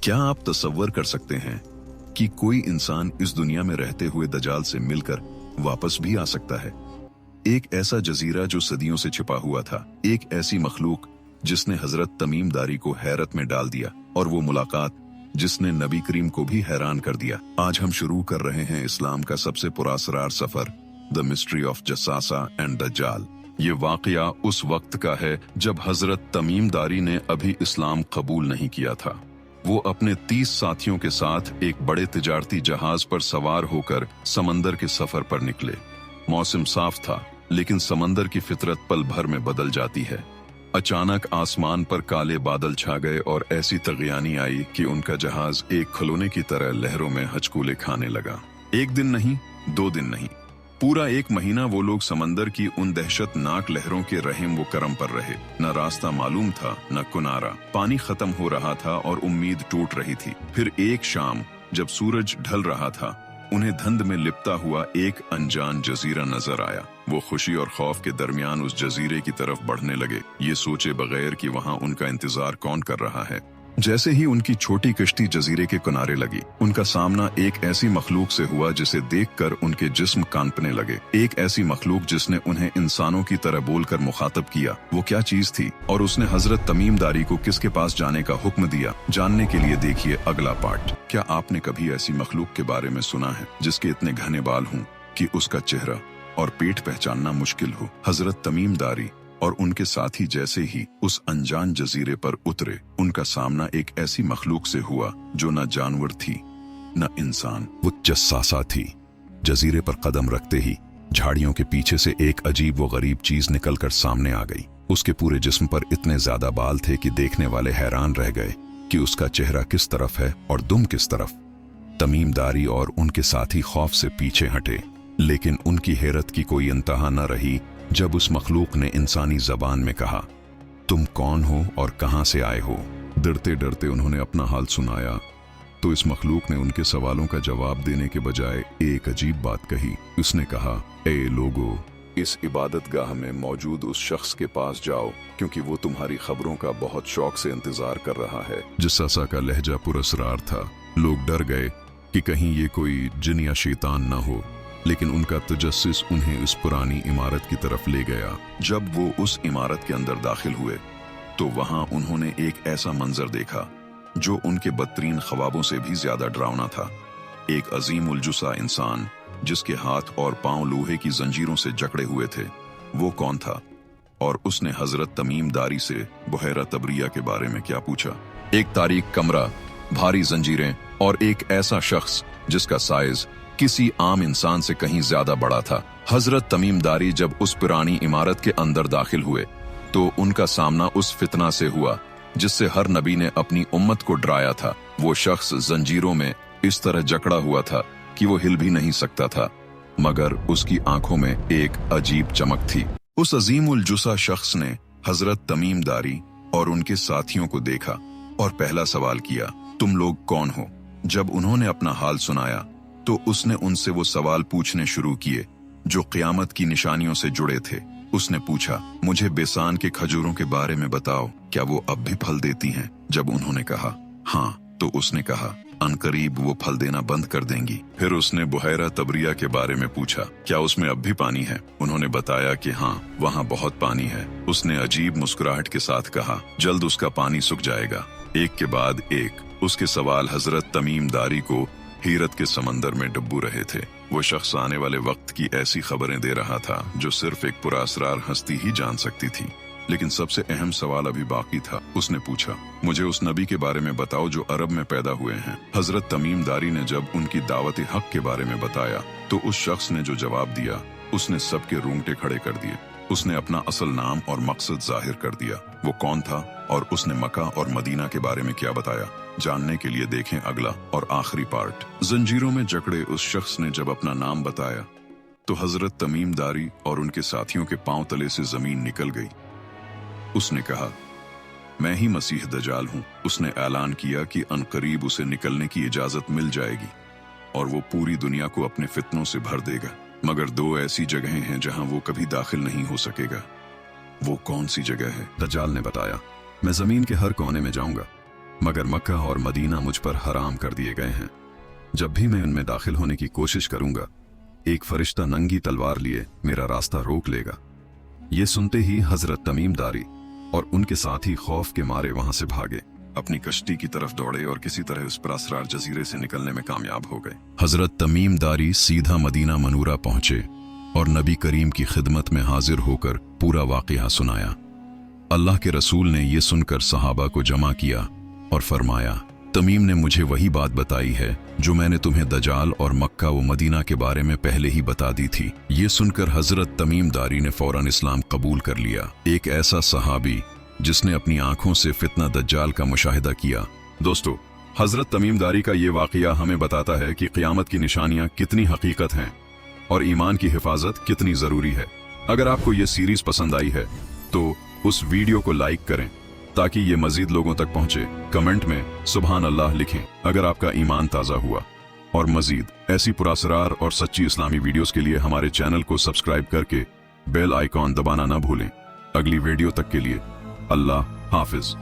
क्या आप तसव्वुर कर सकते हैं कि कोई इंसान इस दुनिया में रहते हुए दजाल से मिलकर वापस भी आ सकता है? एक ऐसा जजीरा जो सदियों से छिपा हुआ था, एक ऐसी मखलूक जिसने हजरत तमीम दारी को हैरत में डाल दिया, और वो मुलाकात जिसने नबी करीम को भी हैरान कर दिया। आज हम शुरू कर रहे हैं इस्लाम का सबसे पुरासरार सफर, द मिस्ट्री ऑफ जसासा एंड दज्जाल। ये वाकया उस वक्त का है जब हजरत तमीम दारी ने अभी इस्लाम कबूल नहीं किया था। वो अपने 30 साथियों के साथ एक बड़े तिजारती जहाज पर सवार होकर समंदर के सफर पर निकले। मौसम साफ था, लेकिन समंदर की फितरत पल भर में बदल जाती है। अचानक आसमान पर काले बादल छा गए और ऐसी तगयानी आई कि उनका जहाज एक खिलौने की तरह लहरों में हचकूले खाने लगा। एक दिन नहीं, 2 दिन नहीं, पूरा 1 महीना वो लोग समंदर की उन दहशतनाक लहरों के रहम व करम पर रहे। न रास्ता मालूम था, न किनारा। पानी खत्म हो रहा था और उम्मीद टूट रही थी। फिर एक शाम जब सूरज ढल रहा था, उन्हें धुंध में लिपटा हुआ एक अनजान जजीरा नजर आया। वो खुशी और खौफ के दरमियान उस जजीरे की तरफ बढ़ने लगे, ये सोचे बगैर कि वहाँ उनका इंतजार कौन कर रहा है। जैसे ही उनकी छोटी कश्ती जजीरे के किनारे लगी, उनका सामना एक ऐसी मखलूक से हुआ जिसे देखकर उनके जिस्म कांपने लगे। एक ऐसी मखलूक जिसने उन्हें इंसानों की तरह बोलकर मुखातब किया। वो क्या चीज थी और उसने हजरत तमीम दारी को किसके पास जाने का हुक्म दिया? जानने के लिए देखिए अगला पार्ट। क्या आपने कभी ऐसी मखलूक के बारे में सुना है जिसके इतने घने बाल हों कि उसका चेहरा और पेट पहचानना मुश्किल हो? हजरत तमीम दारी और उनके साथी जैसे ही उस अनजान जजीरे पर उतरे, उनका सामना एक ऐसी मखलूक से हुआ जो न जानवर थी न इंसान, वो जस्सासा थी। जजीरे पर कदम रखते ही झाड़ियों के पीछे से एक अजीब व गरीब चीज निकलकर सामने आ गई। उसके पूरे जिस्म पर इतने ज्यादा बाल थे कि देखने वाले हैरान रह गए कि उसका चेहरा किस तरफ है और दुम किस तरफ। तमीम दारी और उनके साथी खौफ से पीछे हटे, लेकिन उनकी हैरत की कोई इंतहा न रही जब उस मखलूक ने इंसानी जबान में कहा, तुम कौन हो और कहां से आए हो? डरते डरते उन्होंने अपना हाल सुनाया तो इस मखलूक ने उनके सवालों का जवाब देने के बजाय एक अजीब बात कही। उसने कहा, ए लोगो, इस इबादतगाह में मौजूद उस शख्स के पास जाओ, क्योंकि वो तुम्हारी खबरों का बहुत शौक से इंतजार कर रहा है। जसासा का लहजा पुरस्रार था। लोग डर गए कि कहीं ये कोई जिन या शैतान न हो, लेकिन उनका तजस्सुस उन्हें उस पुरानी इमारत की तरफ ले गया। जब वो उस इमारत के अंदर दाखिल हुए तो वहां उन्होंने एक ऐसा मंजर देखा जो उनके बदतरीन ख्वाबों से भी ज्यादा डरावना था। एक अजीम उलजुसा इंसान जिसके हाथ और पांव लोहे की जंजीरों से जकड़े हुए थे। वो कौन था और उसने हजरत तमीम दारी से बुहैरा तबरिया के बारे में क्या पूछा? एक तारीक कमरा, भारी जंजीरें और एक ऐसा शख्स जिसका साइज किसी आम इंसान से कहीं ज्यादा बड़ा था। हजरत तमीम दारी जब उस पुरानी इमारत के अंदर दाखिल हुए तो उनका सामना उस फितना से हुआ जिससे हर नबी ने अपनी उम्मत को डराया था। वो शख्स जंजीरों में इस तरह जकड़ा हुआ था कि वो हिल भी नहीं सकता था, मगर उसकी आंखों में एक अजीब चमक थी। उस अजीम उल जुसा शख्स ने हजरत तमीम दारी और उनके साथियों को देखा और पहला सवाल किया, तुम लोग कौन हो? जब उन्होंने अपना हाल सुनाया तो उसने उनसे वो सवाल पूछने शुरू किए जो क़यामत की निशानियों से जुड़े थे। उसने पूछा, मुझे बेसान के खजूरों के बारे में बताओ, क्या वो अब भी फल देती हैं? जब उन्होंने कहा हाँ, तो उसने कहा, अनकरीब वो फल देना बंद कर देंगी। फिर उसने बुहैरा तबरिया के बारे में पूछा, क्या उसमें अब भी पानी है? उन्होंने बताया कि हाँ, वहाँ बहुत पानी है। उसने अजीब मुस्कुराहट के साथ कहा, जल्द उसका पानी सूख जाएगा। एक के बाद एक उसके सवाल हजरत तमीम दारी को हैरत के समंदर में डुबो रहे थे। वो शख्स आने वाले वक्त की ऐसी खबरें दे रहा था जो सिर्फ एक पुरासरार हस्ती ही जान सकती थी। लेकिन सबसे अहम सवाल अभी बाकी था। उसने पूछा, मुझे उस नबी के बारे में बताओ जो अरब में पैदा हुए हैं। हजरत तमीम दारी ने जब उनकी दावत हक के बारे में बताया तो उस शख्स ने जो जवाब दिया उसने सबके रूंगटे खड़े कर दिए। उसने अपना असल नाम और मकसद जाहिर कर दिया। वो कौन था और उसने मक्का और मदीना के बारे में क्या बताया? जानने के लिए देखें अगला और आखिरी पार्ट। जंजीरों में जकड़े उस शख्स ने जब अपना नाम बताया तो हजरत तमीम दारी और उनके साथियों के पांव तले से जमीन निकल गई। उसने कहा, मैं ही मसीह दजाल हूं। उसने ऐलान किया कि अनकरीब उसे निकलने की इजाजत मिल जाएगी और वो पूरी दुनिया को अपने फितनों से भर देगा, मगर 2 ऐसी जगहें हैं जहां वो कभी दाखिल नहीं हो सकेगा। वो कौन सी जगह है? दज्जाल ने बताया, मैं जमीन के हर कोने में जाऊंगा, मगर मक्का और मदीना मुझ पर हराम कर दिए गए हैं। जब भी मैं उनमें दाखिल होने की कोशिश करूंगा, एक फरिश्ता नंगी तलवार लिए मेरा रास्ता रोक लेगा। ये सुनते ही हजरत तमीम दारी और उनके साथी खौफ के मारे वहां से भागे, अपनी कश्ती की तरफ दौड़े और किसी तरह उस पुरअसरार जजीरे से निकलने में कामयाब हो गए। हजरत तमीम दारी सीधा मदीना मनूरा पहुंचे और नबी करीम की खिदमत में हाजिर होकर पूरा वाकया सुनाया। अल्लाह के रसूल ने यह सुनकर सहाबा को जमा किया और फरमाया, तमीम ने मुझे वही बात बताई है जो मैंने तुम्हें दजाल और मक्का व मदीना के बारे में पहले ही बता दी थी। ये सुनकर हजरत तमीम दारी ने फौरन इस्लाम कबूल कर लिया। एक ऐसा सहाबी जिसने अपनी आंखों से फितना दज्जाल का मुशाहिदा किया। दोस्तों, हजरत तमीम दारी का ये वाकया हमें बताता है कि क़यामत की निशानियां कितनी हकीकत हैं और ईमान की हिफाजत कितनी जरूरी है। अगर आपको ये सीरीज पसंद आई है तो उस वीडियो को लाइक करें ताकि ये मजीद लोगों तक पहुंचे। कमेंट में सुभान अल्लाह लिखें अगर आपका ईमान ताज़ा हुआ। और मजीद ऐसी पुरअसरार और सच्ची इस्लामी वीडियोस के लिए हमारे चैनल को सब्सक्राइब करके बेल आइकॉन दबाना ना भूलें। अगली वीडियो तक के लिए अल्लाह हाफिज।